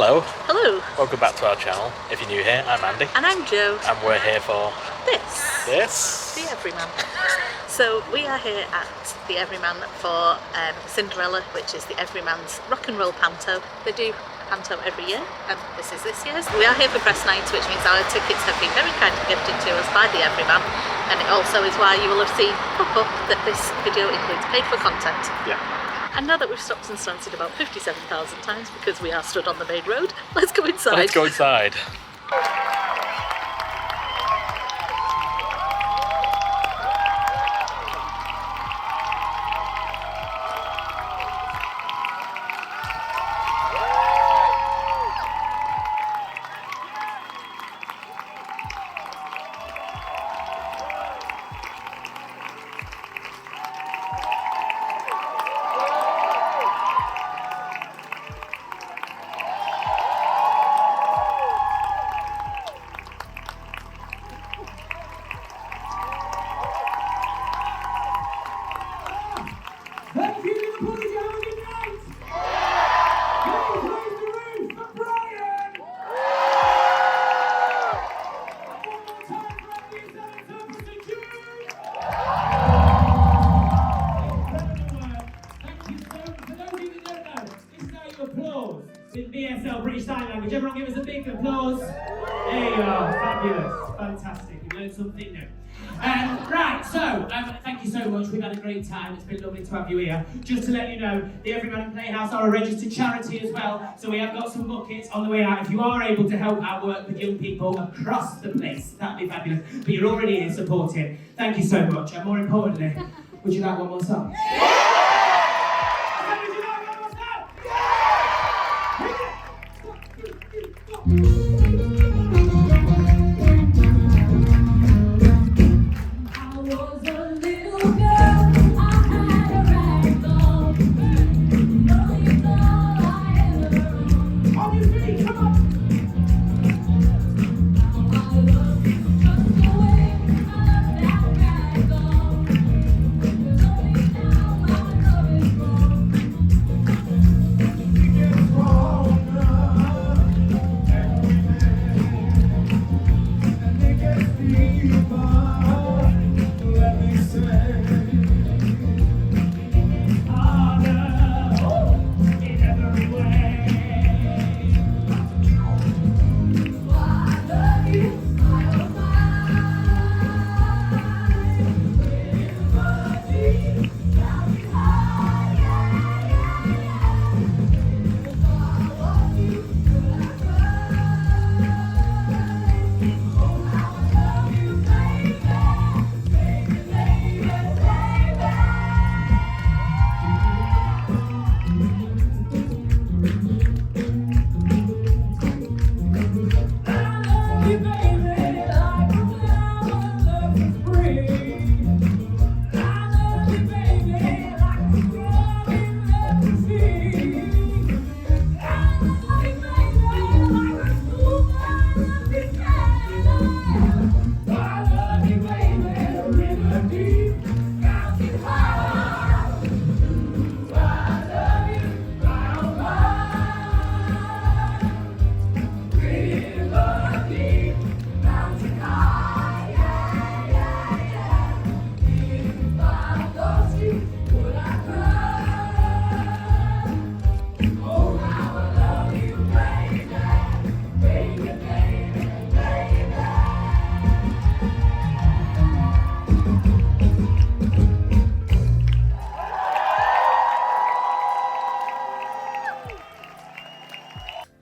Hello, Hello, welcome back to our channel. If you're new here, I'm Andy, and I'm Jo. and we're here for This, The Everyman. So we are here at The Everyman for Cinderella, which is The Everyman's rock and roll panto. They do panto every year, and this is this year's. We are here for press night, which means our tickets have been very kindly gifted to us by The Everyman, and it also is why you will have seen pop up that this video includes paid for content. Yeah. And now that we've stopped and slanted about 57,000 times because we are stood on the main road, let's go inside. Let's go inside. Thank you, Liverpool, did you have a good night? Please raise the roof for Brian! One more time for our new Senator, Mr. June! Incredible work. Thank you so much. For those of you that don't know, this is how you applause with BSL, British Sign Language. Everyone give us a big applause. There you are. Fabulous. Fantastic. You learned something new. Right, so thank you so much. We've had a great time. It's been lovely to have you here. Just to let you know, the Everyman Playhouse are a registered charity as well, so we have got some buckets on the way out. If you are able to help our work with young people across the place, that'd be fabulous. But you're already here supporting. Thank you so much. And more importantly, would you like one more song? Yeah! Would you like one more song? Yeah!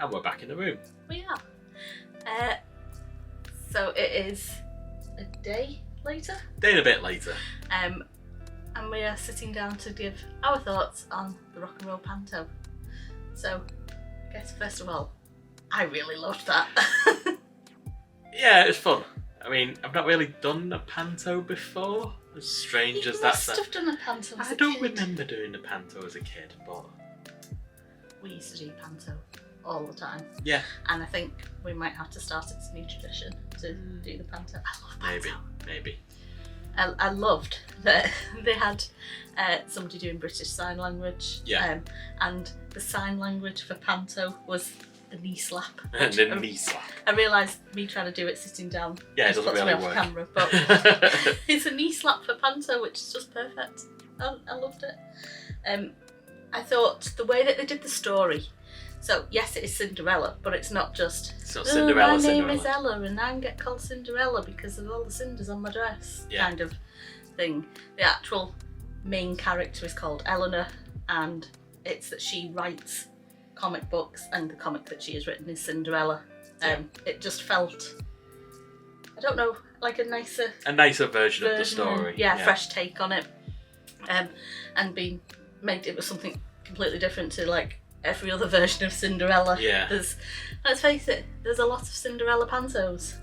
And we're back in the room. We are. So it is a day later, Day and a bit later. and we are sitting down to give our thoughts on the rock and roll panto. So, I guess first of all, I really loved that. Yeah, it was fun. I mean, I've not really done a panto before, as strange as that must sounds. have done a panto as I a don't kid. remember doing a panto as a kid, but We used to do panto all the time. yeah, And I think we might have to start a new tradition to do the panto. I love panto. maybe. I loved that they had somebody doing British Sign Language. Yeah. And the sign language for panto was the knee slap. The knee slap. I realised me trying to do it sitting down. Yeah, it doesn't really off work. Camera, but it's a knee slap for Panto, which is just perfect. I loved it. I thought the way that they did the story. So yes, it is Cinderella, but it's not just. It's not Cinderella. My name is Cinderella. Ella, and I get called Cinderella because of all the cinders on my dress. Yeah. Kind of thing. The actual main character is called Ellanora, and it's that she writes comic books, and the comic that she has written is Cinderella. It just felt, I don't know, like a nicer version of the story. Yeah, fresh take on it, and being made it was something completely different to like every other version of Cinderella. Yeah. Let's face it, there's a lot of Cinderella pantos,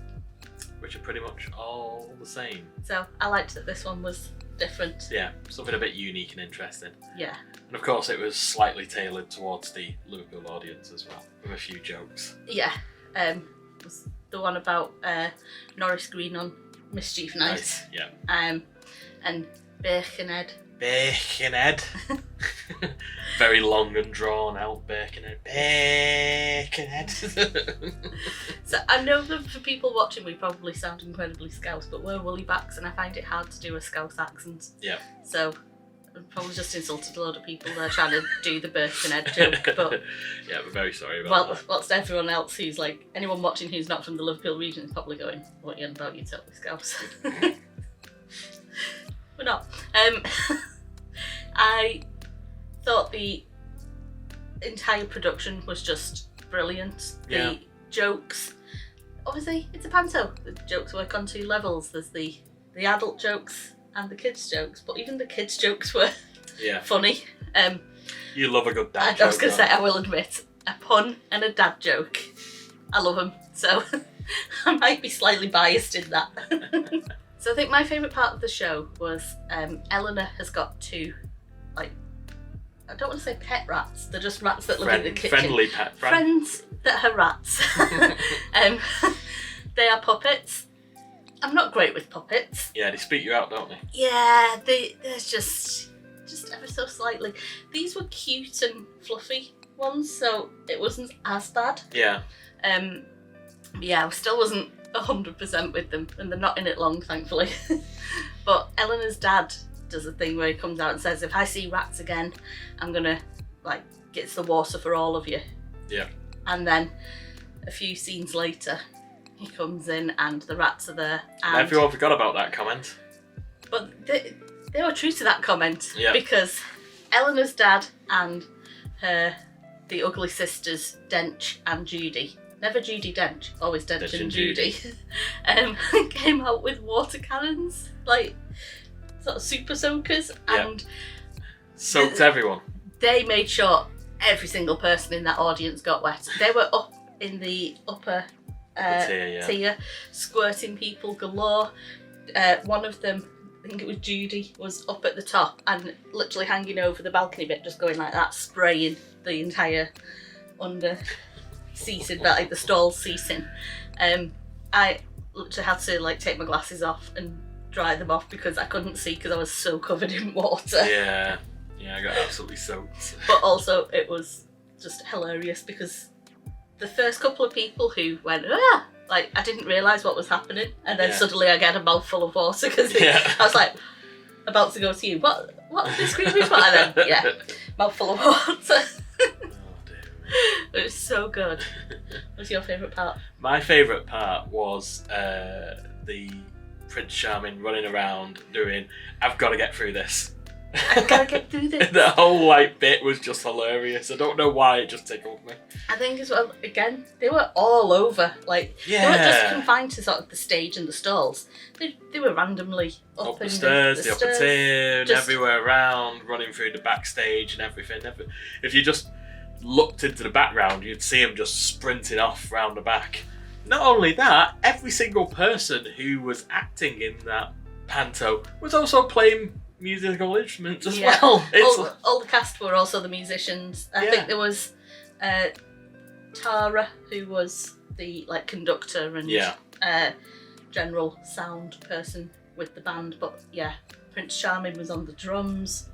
which are pretty much all the same. so I liked that this one was different. Yeah, something a bit unique and interesting. Yeah. And of course, it was slightly tailored towards the Liverpool audience as well, with a few jokes. Yeah. Was the one about Norris Green on Mischief Night. Nice. Yeah. And Birkenhead. Birkenhead. Very long and drawn out Birkenhead. Birkenhead. So I know that for people watching we probably sound incredibly Scouse, but we're woolly-backs and I find it hard to do a Scouse accent. Yeah. So I've probably just insulted a load of people there trying to do the Birkenhead joke. But yeah, we're very sorry about that. Whilst everyone else who's like, anyone watching who's not from the Liverpool region is probably going, what are you on about, you totally Scouse? We're not. I thought the entire production was just brilliant. Yeah. The jokes, obviously it's a panto. The jokes work on two levels. There's the adult jokes and the kids jokes, but even the kids jokes were funny. You love a good dad joke. I was going to say, I will admit, a pun and a dad joke. I love them, so I might be slightly biased in that. So I think my favourite part of the show was Ellanora has got two, like, I don't want to say pet rats, they're just rats that live in the kitchen. Friendly pet. Friends that are rats. They are puppets. I'm not great with puppets. Yeah, they speak you out, don't they? Yeah, there's just ever so slightly. These were cute and fluffy ones, so it wasn't as bad. Yeah. Yeah, I still wasn't 100% with them, and they're not in it long, thankfully. But Eleanor's dad does a thing where he comes out and says, if I see rats again, I'm gonna, like, gets the water for all of you. Yeah. And then a few scenes later, he comes in and the rats are there. And everyone forgot about that comment. But they were true to that comment, yeah. Because Eleanor's dad and the ugly sisters, Dench and Judy, never Judy Dench, always Dench and Judy, came out with water cannons, like sort of super soakers, and soaked everyone. They made sure every single person in that audience got wet. They were up in the upper tier, squirting people galore. One of them, I think it was Judy, was up at the top and literally hanging over the balcony bit, just going like that, spraying the entire under seating, like the stall seating. I literally had to like take my glasses off and dry them off because I couldn't see because I was so covered in water. Yeah, I got absolutely soaked. But also it was just hilarious because the first couple of people who went, like, I didn't realise what was happening, and then suddenly I get a mouthful of water because I was like, about to go to you, what did the screaming for? And then, mouthful of water. It was so good. What's your favourite part? My favourite part was the Prince Charming running around doing, I've got to get through this. I've got to get through this. The whole bit was just hilarious. I don't know why, it just tickled me. I think as well, again, they were all over. Like, they weren't just confined to sort of the stage and the stalls. They were randomly up the in stairs, the upper tier, just everywhere around, running through the backstage and everything. If you just looked into the background, you'd see them just sprinting off round the back. Not only that, every single person who was acting in that panto was also playing musical instruments as well. All the cast were also the musicians. I think there was Tara, who was the conductor and general sound person with the band, but Prince Charming was on the drums.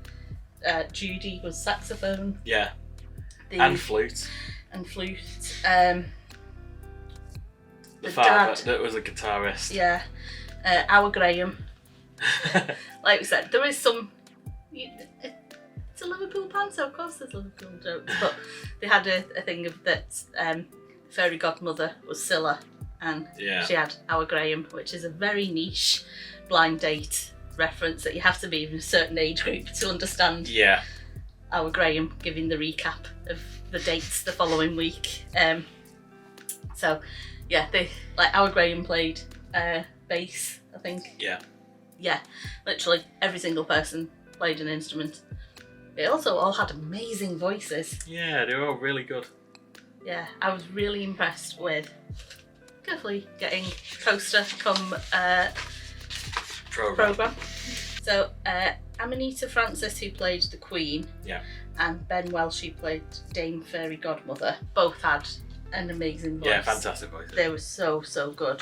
Judy was saxophone. And flute. and flute. The father dad, that was a guitarist. Yeah. Our Graham. Like we said, there is some... It's a Liverpool Panto, of course there's Liverpool jokes, but they had a thing of that fairy godmother was Scylla, and she had Our Graham, which is a very niche blind date reference that you have to be in a certain age group to understand. Yeah. Our Graham giving the recap of the dates the following week. So yeah, Our Graham played bass, I think. Yeah. Yeah, literally every single person played an instrument. They also all had amazing voices. Yeah, they were all really good. Yeah, I was really impressed with carefully getting poster come programme. So Amanita Francis, who played the Queen, and Ben Welsh, who played Dame Fairy Godmother, both had an amazing voice. Yeah, fantastic voice. They were so good.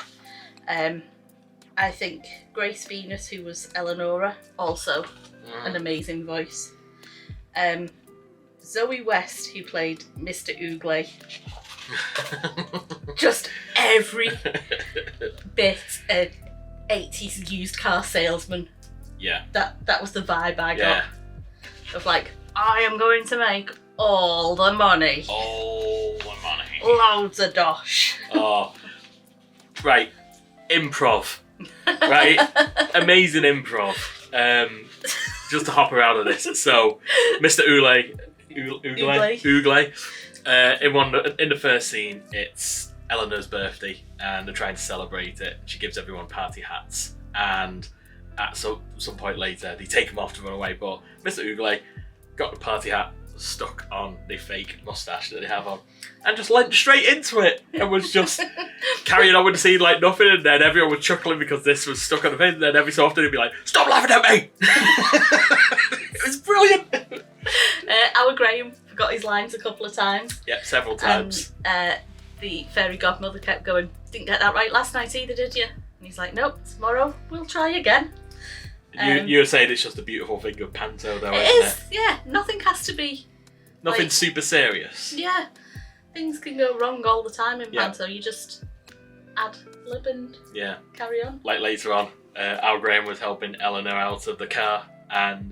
I think Grace Venus, who was Ellanora, also an amazing voice. Zoe West, who played Mr. Oogley. Just every bit a 80s used car salesman. Yeah. That was the vibe I got. Of like, I am going to make all the money. All the money. Loads of dosh. Oh. Right. Improv. Right? Amazing improv. Just to hop around on this. So, Mr. Oogley. In the first scene, it's Eleanor's birthday and they're trying to celebrate it. She gives everyone party hats, and at some point later they take them off to run away, but Mr. Oogley got the party hat stuck on the fake moustache that they have on and just leant straight into it and was just carrying on with the scene like nothing, and then everyone was chuckling because this was stuck on the face, and then every so often he'd be like, "Stop laughing at me!" It was brilliant. Our Graham forgot his lines a couple of times. Yeah, several times. And the fairy godmother kept going, "Didn't get that right last night either, did you?" And he's like, "Nope, tomorrow we'll try again." You were saying it's just a beautiful thing of Panto though, it isn't is, it? yeah. Nothing has to be... Nothing super serious. Yeah. Things can go wrong all the time in Panto. You just ad lib and carry on. Like later on, Al Graham was helping Eleanor out of the car and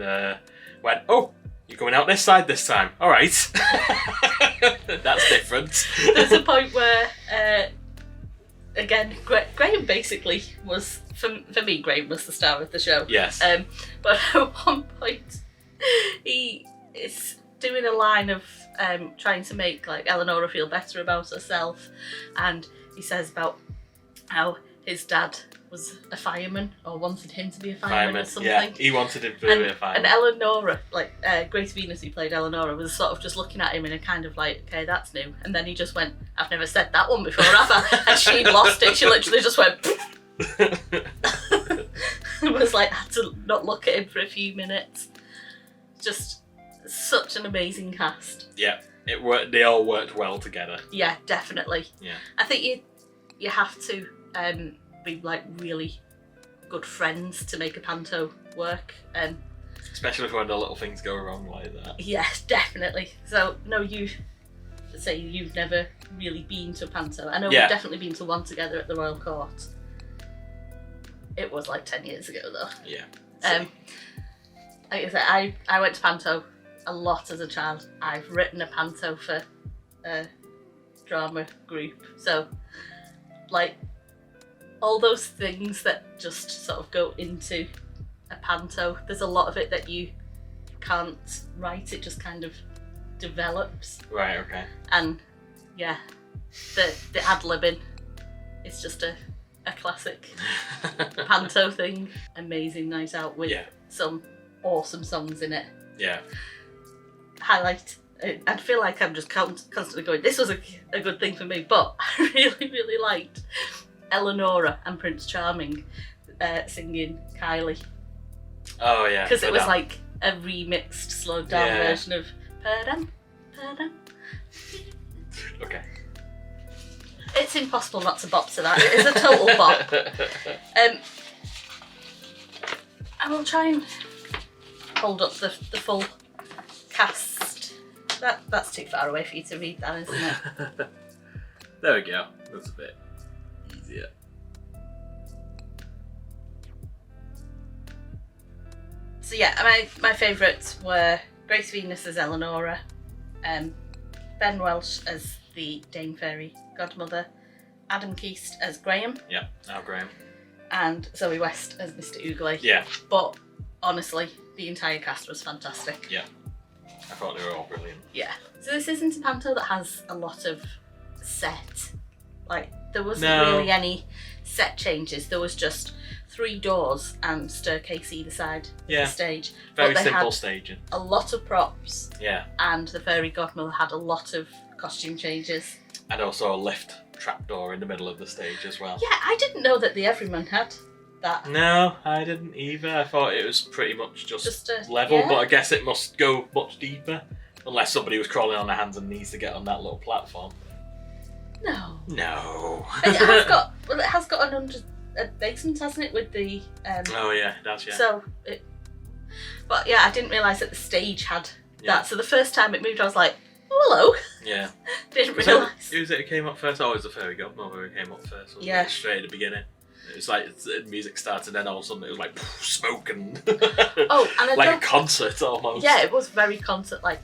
went, "Oh, you're going out this side this time. All right." That's different. There's a point where, again, Graham basically was, for me, Graham was the star of the show. Yes. But at one point, he is doing a line of trying to make like Ellanora feel better about herself, and he says about how his dad was a fireman or wanted him to be a fireman or something. Yeah, he wanted him to be a fireman. And Ellanora, like Grace Venus, who played Ellanora, was sort of just looking at him in a kind of like, okay, that's new. And then he just went, "I've never said that one before, have I?" And she lost it. She literally just went. It was like, had to not look at him for a few minutes. Just such an amazing cast. Yeah, it worked. They all worked well together. Yeah, definitely. Yeah, I think you have to be like really good friends to make a Panto work, and especially when the little things go wrong like that. Yeah, definitely. So no, you've never really been to a Panto. I know we've definitely been to one together at the Royal Court. It was like 10 years ago though. Yeah. Like I said, I went to Panto a lot as a child. I've written a Panto for a drama group. So, like, all those things that just sort of go into a Panto, there's a lot of it that you can't write, it just kind of develops. Right, okay. And yeah, the ad-libbing is just a classic Panto thing. Amazing night out with some awesome songs in it. Yeah. Highlight. I feel like I'm just constantly going, this was a good thing for me, but I really, really liked Ellanora and Prince Charming singing Kylie. Oh yeah. Because it was like a remixed, slowed down version of Pardon, Pardon. Okay. It's impossible not to bop to that. It is a total bop. I will try and hold up the full cast That's too far away for you to read that, isn't it? There we go. That's a bit easier. So yeah, my favourites were Grace Venus as Ellanora, Ben Welsh as the Dame Fairy Godmother, Adam Keast as Graham. Yeah, now Graham. And Zoe West as Mr. Oogley. Yeah. But honestly, the entire cast was fantastic. Yeah. I thought they were all brilliant. Yeah. So this isn't a Panto that has a lot of set. Like, there wasn't really any set changes. There was just 3 doors and staircase either side of the stage. Very but they simple had staging. a lot of props. Yeah. And the Fairy Godmother had a lot of costume changes. And also a lift trapdoor in the middle of the stage as well. Yeah, I didn't know that the Everyman had that. No, I didn't either. I thought it was pretty much just a level, yeah. but I guess it must go much deeper. Unless somebody was crawling on their hands and knees to get on that little platform. No. No. It has got a basement, hasn't it, with the Oh yeah, it does, yeah. So but yeah, I didn't realise that the stage had that. So the first time it moved I was like, oh hello. Yeah. Didn't realise. Who was it who came up first? Oh, it was the Fairy Godmother who came up first, wasn't it? Straight at the beginning. It was like the music started and then all of a sudden it was like smoke and oh, and like a concert almost. Yeah, it was very concert-like.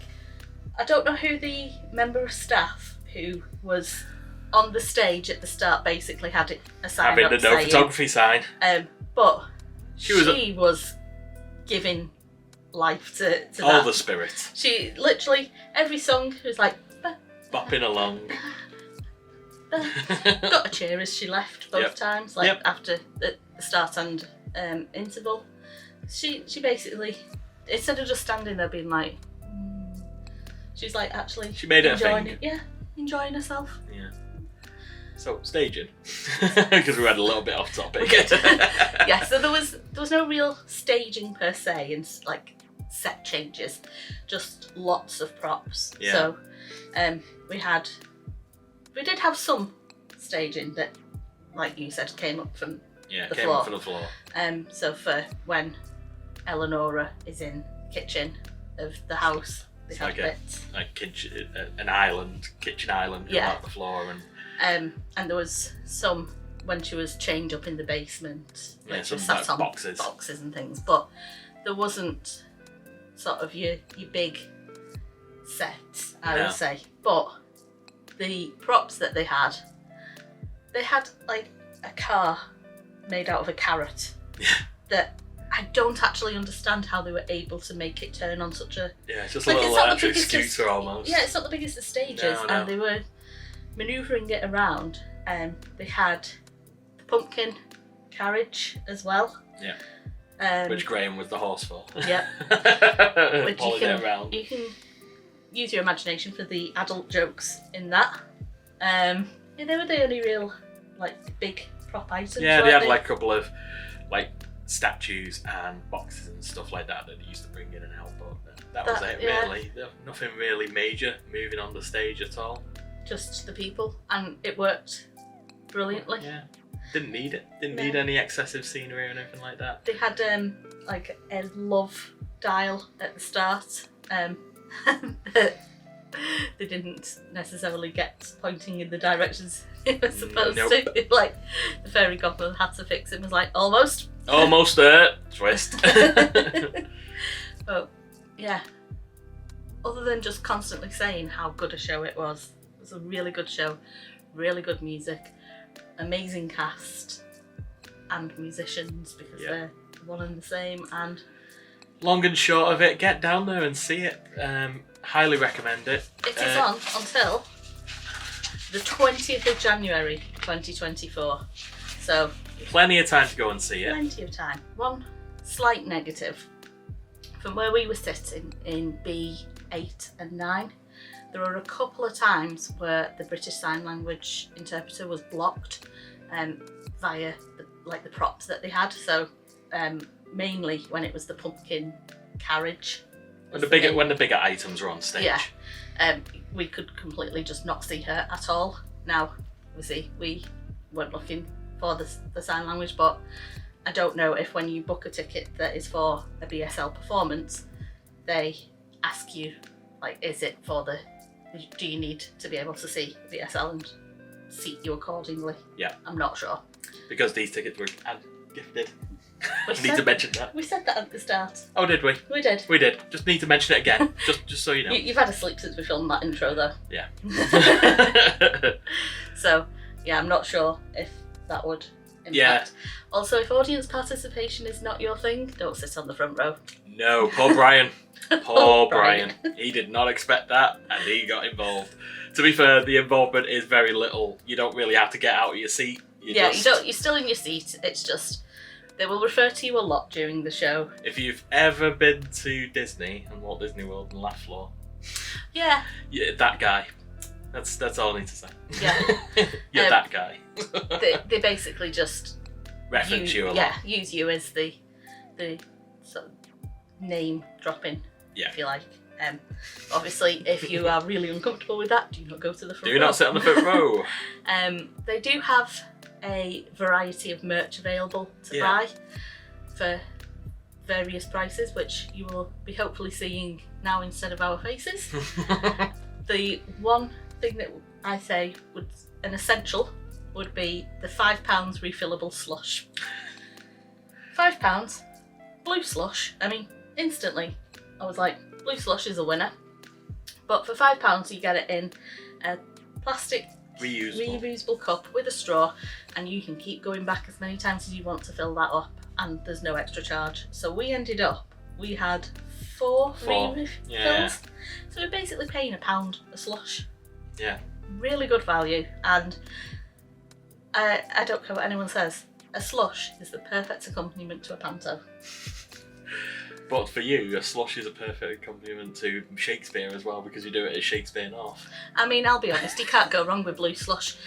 I don't know who the member of staff who was on the stage at the start basically had it a sign having up the no saying, photography sign. But she was giving life to all that. the spirit. She literally every song was like bopping along. Got a cheer as she left both times, like after the start and interval. She basically, instead of just standing there being like, she's like actually she made it enjoying a thing. Yeah, enjoying herself. Yeah. So staging, because we went a little bit off topic. Yeah, so there was no real staging per se and like set changes, just lots of props. Yeah. So we did have some staging that, like you said, came up from the came floor. up from the floor. So for when Ellanora is in the kitchen of the house, they had bits. Like kitchen, an island, kitchen island, out the floor and there was some when she was chained up in the basement, like she some sat on boxes and things, but there wasn't sort of your big set, I would say. But the props that they had like a car made out of a carrot that I don't actually understand how they were able to make it turn on such a... Yeah, it's just a little electric scooter almost. Yeah, it's not the biggest of stages, No. and they were manoeuvring it around. They had the pumpkin carriage as well. Yeah. Which Graham was the horse for. Yeah. Which you can use your imagination for the adult jokes in that. They were the only real like big prop items. Yeah, they had like a couple of like statues and boxes and stuff like that they used to bring in and out, but that was it really. Nothing really major moving on the stage at all. Just the people, and it worked brilliantly. Yeah. Didn't need it. Didn't need any excessive scenery or anything like that. They had like a love dial at the start. They didn't necessarily get pointing in the directions it was supposed to. Like the Fairy Godmother had to fix it and was like, almost there. Twist. But yeah, other than just constantly saying how good a show it was a really good show, really good music, amazing cast and musicians because they're one and the same. And long and short of it, get down there and see it. Highly recommend it. It is on until the 20th of January 2024. So plenty of time to go and see it. Plenty of time. One slight negative. From where we were sitting in B8 and 9, there were a couple of times where the British Sign Language interpreter was blocked via the props that they had. So mainly when it was the pumpkin carriage. When the bigger items were on stage. Yeah, we could completely just not see her at all. Now, obviously, we weren't looking for the sign language, but I don't know if when you book a ticket that is for a BSL performance, they ask you Like, is it for the... Do you need to be able to see VSL and seat you accordingly? Yeah. I'm not sure. Because these tickets were gifted. We Need to mention that. We said that at the start. Oh, did we? We did. We did. Just need to mention it again, just so you know. You've had a sleep since we filmed that intro, though. Yeah. So, yeah, I'm not sure if that would impact. Yeah. Also, if audience participation is not your thing, don't sit on the front row. No, poor Brian. Poor Brian. He did not expect that, and he got involved. To be fair, the involvement is very little. You don't really have to get out of your seat. You're still in your seat. It's just... They will refer to you a lot during the show. If you've ever been to Disney and Walt Disney World and Laugh Floor, yeah, that guy. That's all I need to say. Yeah, You're that guy. they basically just reference you a lot. Yeah, use you as the sort of name dropping, if you like. Obviously, if you are really uncomfortable with that, do not go to the front row. Do not sit on the front row. They do have a variety of merch available to buy for various prices, which you will be hopefully seeing now instead of our faces. The one thing that I say an essential would be the £5 refillable slush. £5, blue slush. I mean, instantly I was like, blue slush is a winner. But for £5 you get it in a plastic reusable cup with a straw, and you can keep going back as many times as you want to fill that up, and there's no extra charge. So we had four refills. Yeah. So we're basically paying £1 a slush. Yeah. Really good value, and I don't care what anyone says, a slush is the perfect accompaniment to a panto. But for you, a slush is a perfect accompaniment to Shakespeare as well, because you do it as Shakespeare North. I mean, I'll be honest, you can't go wrong with blue slush.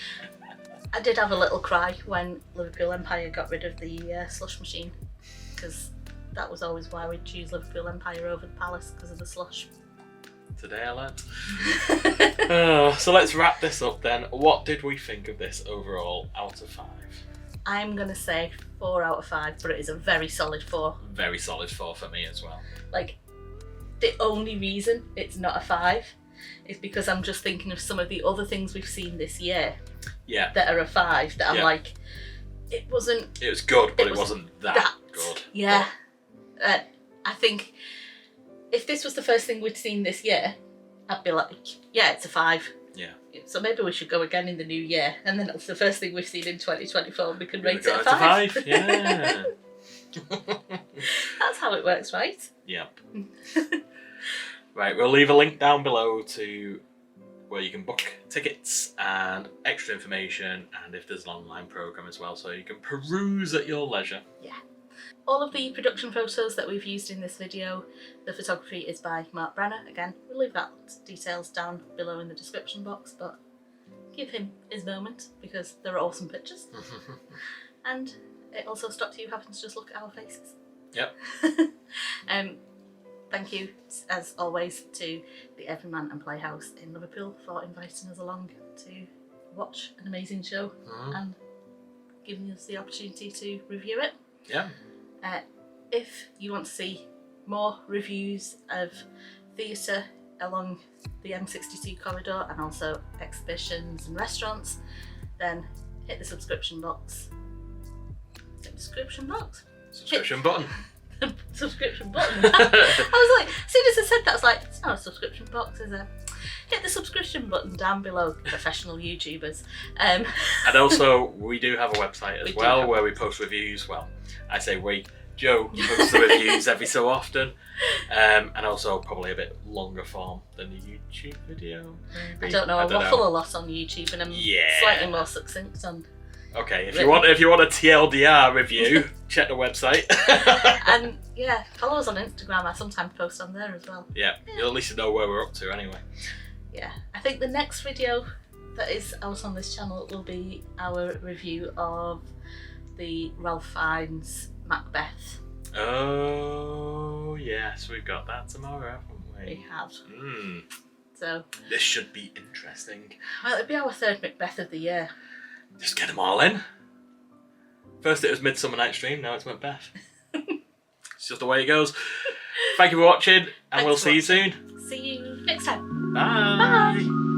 I did have a little cry when Liverpool Empire got rid of the slush machine, because that was always why we'd choose Liverpool Empire over the Palace, because of the slush. Today I learned. So let's wrap this up then. What did we think of this overall out of 5? I'm going to say 4 out of 5, but it is a very solid 4. Very solid 4 for me as well. Like, the only reason it's not a 5 is because I'm just thinking of some of the other things we've seen this year that are a 5, that I'm like, it was good, but it wasn't that good. Yeah. I think if this was the first thing we'd seen this year, I'd be like, yeah, it's a 5. Yeah. So maybe we should go again in the new year, and then it's the first thing we've seen in 2024, we can rate it a 5. Yeah. That's how it works, right? Yep. Right, we'll leave a link down below to where you can book tickets and extra information, and if there's an online programme as well, so you can peruse at your leisure. Yeah. All of the production photos that we've used in this video, the photography is by Marc Brenner. Again, we'll leave that details down below in the description box, but give him his moment because there are awesome pictures. And it also stops you having to just look at our faces. Yep. Thank you, as always, to the Everyman and Playhouse in Liverpool for inviting us along to watch an amazing show and giving us the opportunity to review it. Yeah. If you want to see more reviews of theatre along the M62 corridor and also exhibitions and restaurants, then hit the subscription box. Subscription box? Subscription button. Subscription button. I was like, as soon as I said that, I was like, it's not a subscription box, is it? Hit the subscription button down below, professional YouTubers. And also, we do have a website as well where we post reviews. Well, I say we. Joe posts the reviews every so often, and also probably a bit longer form than the YouTube video. Maybe. I don't know. I waffle a lot on YouTube, and I'm slightly more succinct on. Okay, if you want a TLDR review, check the website. And yeah, follow us on Instagram. I sometimes post on there as well. Yeah, you'll at least know where we're up to anyway. Yeah, I think the next video that is out on this channel will be our review of the Ralph Fiennes Macbeth. Oh yes, we've got that tomorrow, haven't we? We have. So this should be interesting. Well, it'll be our 3rd Macbeth of the year. Just get them all in. First it was Midsummer Night's Dream, now it's Macbeth. It's just the way it goes. Thank you for watching, and we'll see you soon. See you next time. Bye. Bye.